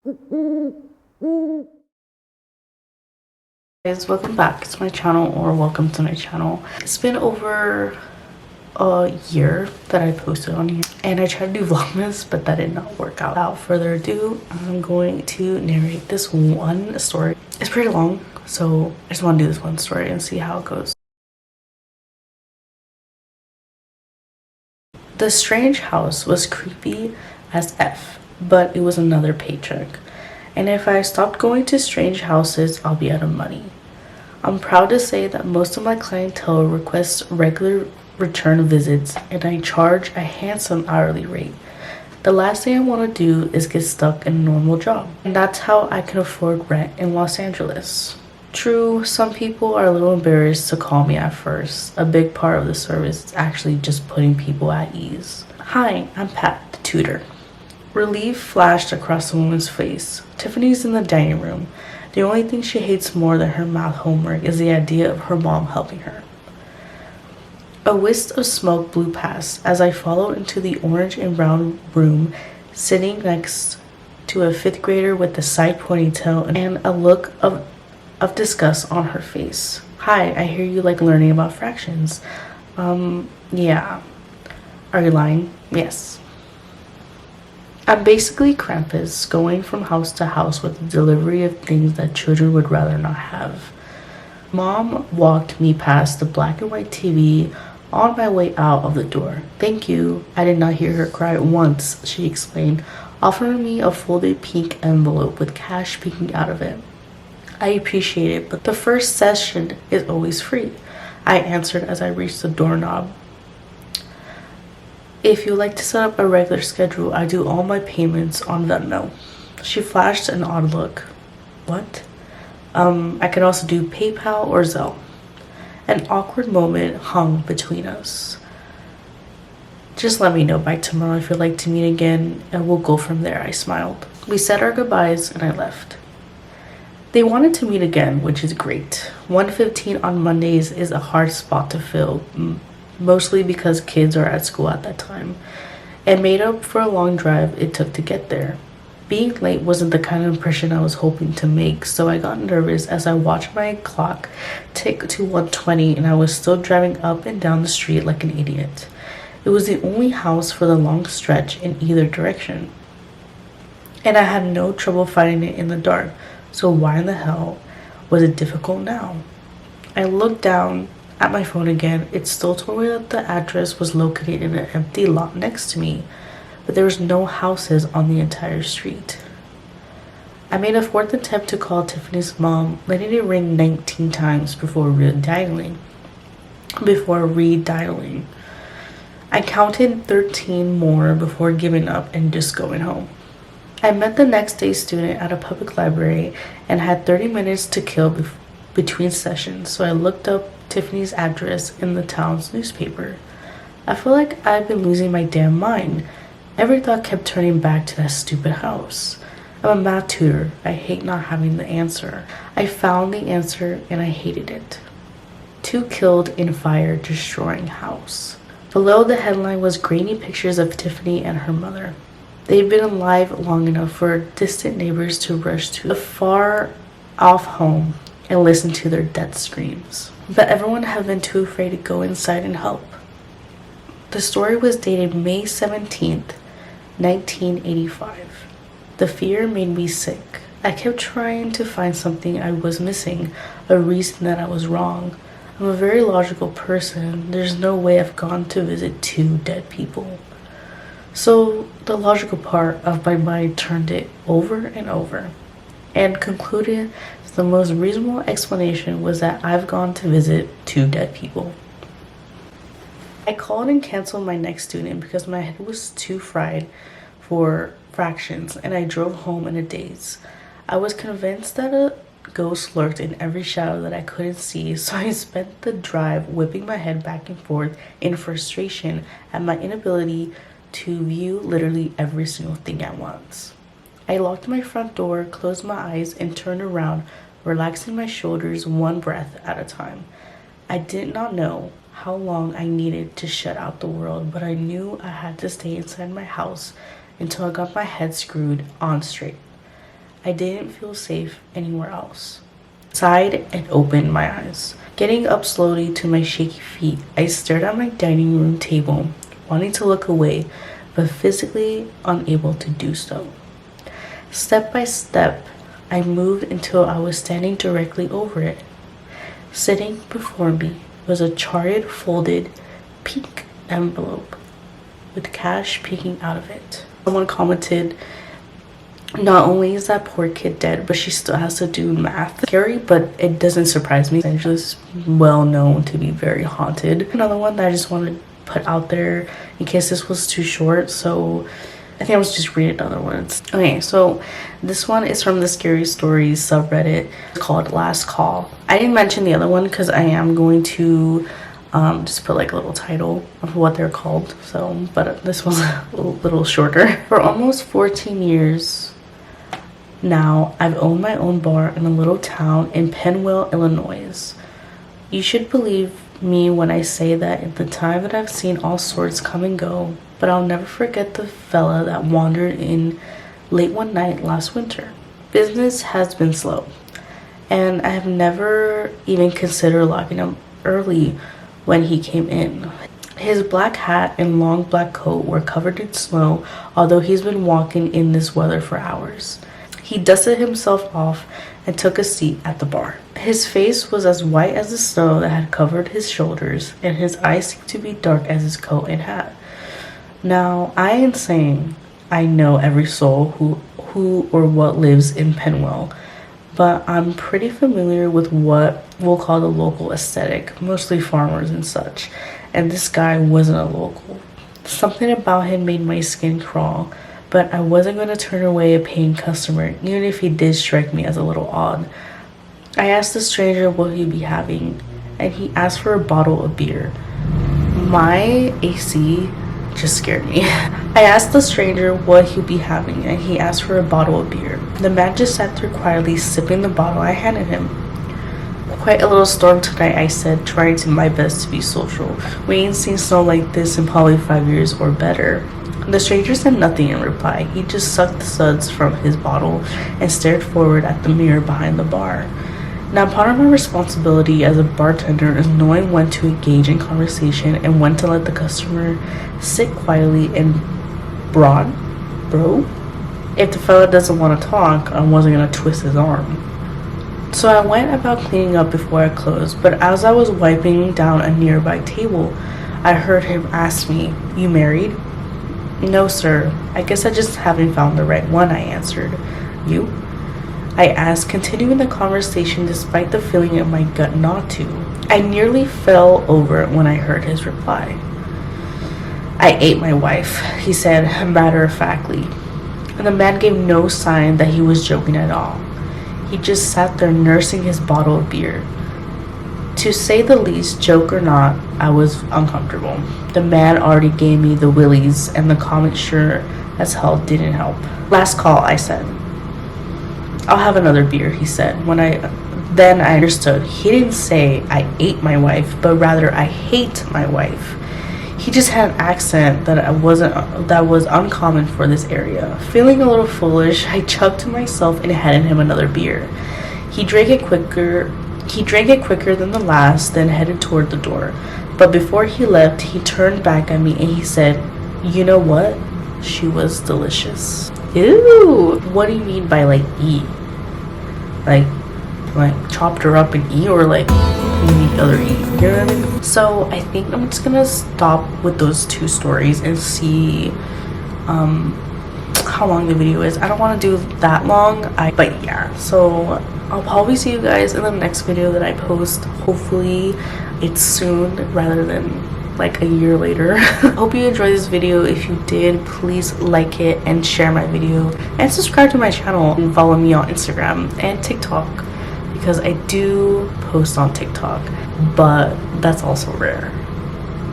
Guys, welcome back to my channel, or welcome to my channel. It's been over a year that I posted on here, and I tried to do vlogmas, but that did not work out. Without further ado, I'm going to narrate this one story. It's pretty long, so I just want to do this one story and see how it goes. The strange house was creepy as F, but it was another paycheck. And if I stopped going to strange houses, I'll be out of money. I'm proud to say that most of my clientele requests regular return visits, and I charge a handsome hourly rate. The last thing I want to do is get stuck in a normal job, and that's how I can afford rent in Los Angeles. True, some people are a little embarrassed to call me at first. A big part of the service is actually just putting people at ease. Hi, I'm Pat, the tutor. Relief flashed across the woman's face. Tiffany's in the dining room. The only thing she hates more than her math homework is the idea of her mom helping her. A wisp of smoke blew past as I followed into the orange and brown room, sitting next to a fifth grader with a side ponytail and a look of disgust on her face. Hi, I hear you like learning about fractions. Yeah. Are you lying? Yes. I'm basically Krampus, going from house to house with the delivery of things that children would rather not have. Mom walked me past the black and white TV on my way out of the door. Thank you. I did not hear her cry once, she explained, offering me a folded pink envelope with cash peeking out of it. I appreciate it, but the first session is always free, I answered as I reached the doorknob. If you like to set up a regular schedule, I do all my payments on Venmo. She flashed an odd look. What? I can also do PayPal or Zelle. An awkward moment hung between us. Just let me know by tomorrow if you'd like to meet again, and we'll go from there, I smiled. We said our goodbyes and I left. They wanted to meet again, which is great. 1:15 on Mondays is a hard spot to fill, mostly because kids are at school at that time, and made up for a long drive it took to get there. Being late wasn't the kind of impression I was hoping to make, so I got nervous as I watched my clock tick to 1:20 and I was still driving up and down the street like an idiot. It was the only house for the long stretch in either direction, and I had no trouble finding it in the dark, so why in the hell was it difficult now? I looked down at my phone again. It still told me that the address was located in an empty lot next to me, but there was no houses on the entire street. I made a fourth attempt to call Tiffany's mom, letting it ring 19 times before redialing. I counted 13 more before giving up and just going home. I met the next day student at a public library and had 30 minutes to kill between sessions, so I looked up Tiffany's address in the town's newspaper. I feel like I've been losing my damn mind. Every thought kept turning back to that stupid house. I'm a math tutor. I hate not having the answer. I found the answer and I hated it. 2 killed in fire destroying house. Below the headline was grainy pictures of Tiffany and her mother. They'd been alive long enough for distant neighbors to rush to the far off home and listen to their death screams. But everyone had been too afraid to go inside and help. The story was dated May 17th, 1985. The fear made me sick. I kept trying to find something I was missing, a reason that I was wrong. I'm a very logical person. There's no way I've gone to visit 2 dead people. So the logical part of my mind turned it over and over and concluded the most reasonable explanation was that I've gone to visit 2 dead people. I called and canceled my next student because my head was too fried for fractions and I drove home in a daze. I was convinced that a ghost lurked in every shadow that I couldn't see, so I spent the drive whipping my head back and forth in frustration at my inability to view literally every single thing at once. I locked my front door, closed my eyes, and turned around, relaxing my shoulders one breath at a time. I did not know how long I needed to shut out the world, but I knew I had to stay inside my house until I got my head screwed on straight. I didn't feel safe anywhere else. Sighed and opened my eyes. Getting up slowly to my shaky feet, I stared at my dining room table, wanting to look away, but physically unable to do so. Step by step, I moved until I was standing directly over it. Sitting before me was a charred, folded, pink envelope with cash peeking out of it. Someone commented, "Not only is that poor kid dead, but she still has to do math." Scary, but it doesn't surprise me. Los Angeles is well known to be very haunted. Another one that I just wanted to put out there in case this was too short, so I think I was just reading other ones. Okay, so this one is from the Scary Stories subreddit called Last Call. I didn't mention the other one because I am going to just put like a little title of what they're called. So, but this one's a little shorter. For almost 14 years now, I've owned my own bar in a little town in Penwell, Illinois. You should believe me when I say that in the time that I've seen all sorts come and go, but I'll never forget the fella that wandered in late one night last winter. Business has been slow, and I have never even considered locking him early when he came in. His black hat and long black coat were covered in snow, although he's been walking in this weather for hours. He dusted himself off and took a seat at the bar. His face was as white as the snow that had covered his shoulders, and his eyes seemed to be dark as his coat and hat. Now, I ain't saying I know every soul who or what lives in Penwell, but I'm pretty familiar with what we'll call the local aesthetic, mostly farmers and such, and this guy wasn't a local. Something about him made my skin crawl, but I wasn't going to turn away a paying customer, even if he did strike me as a little odd. I asked the stranger what he'd be having, and he asked for a bottle of beer. My AC just scared me. I asked the stranger what he'd be having, and he asked for a bottle of beer. The man just sat there quietly sipping the bottle I handed him. "Quite a little storm tonight," I said, trying to my best to be social. "We ain't seen snow like this in probably 5 years or better." The stranger said nothing in reply. He just sucked the suds from his bottle and stared forward at the mirror behind the bar. Now, part of my responsibility as a bartender is knowing when to engage in conversation and when to let the customer sit quietly and bro. If the fella doesn't want to talk, I wasn't going to twist his arm. So I went about cleaning up before I closed, but as I was wiping down a nearby table, I heard him ask me, "You married?" "No, sir. I guess I just haven't found the right one," I answered. "You?" I asked, continuing the conversation despite the feeling in my gut not to. I nearly fell over when I heard his reply. "I ate my wife," he said matter-of-factly. And the man gave no sign that he was joking at all. He just sat there nursing his bottle of beer. To say the least, joke or not, I was uncomfortable. The man already gave me the willies, and the comment sure as hell didn't help. "Last call," I said. "I'll have another beer," he said. Then I understood. He didn't say I ate my wife, but rather I hate my wife. He just had an accent that was uncommon for this area. Feeling a little foolish, I chugged to myself and handed him another beer. He drank it quicker than the last, then headed toward the door. But before he left, he turned back at me and he said, "You know what? She was delicious." Ew! What do you mean by like eat? Like chopped her up and eat, or like any other eat? You know what I mean? So I think I'm just gonna stop with those two stories and see how long the video is. I don't want to do that long, but yeah. So I'll probably see you guys in the next video that I post. Hopefully it's soon rather than like a year later. Hope you enjoyed this video. If you did, please like it and share my video and subscribe to my channel and follow me on Instagram and TikTok, because I do post on TikTok, but that's also rare.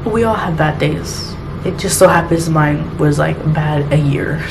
We all have bad days. It just so happens mine was like bad a year.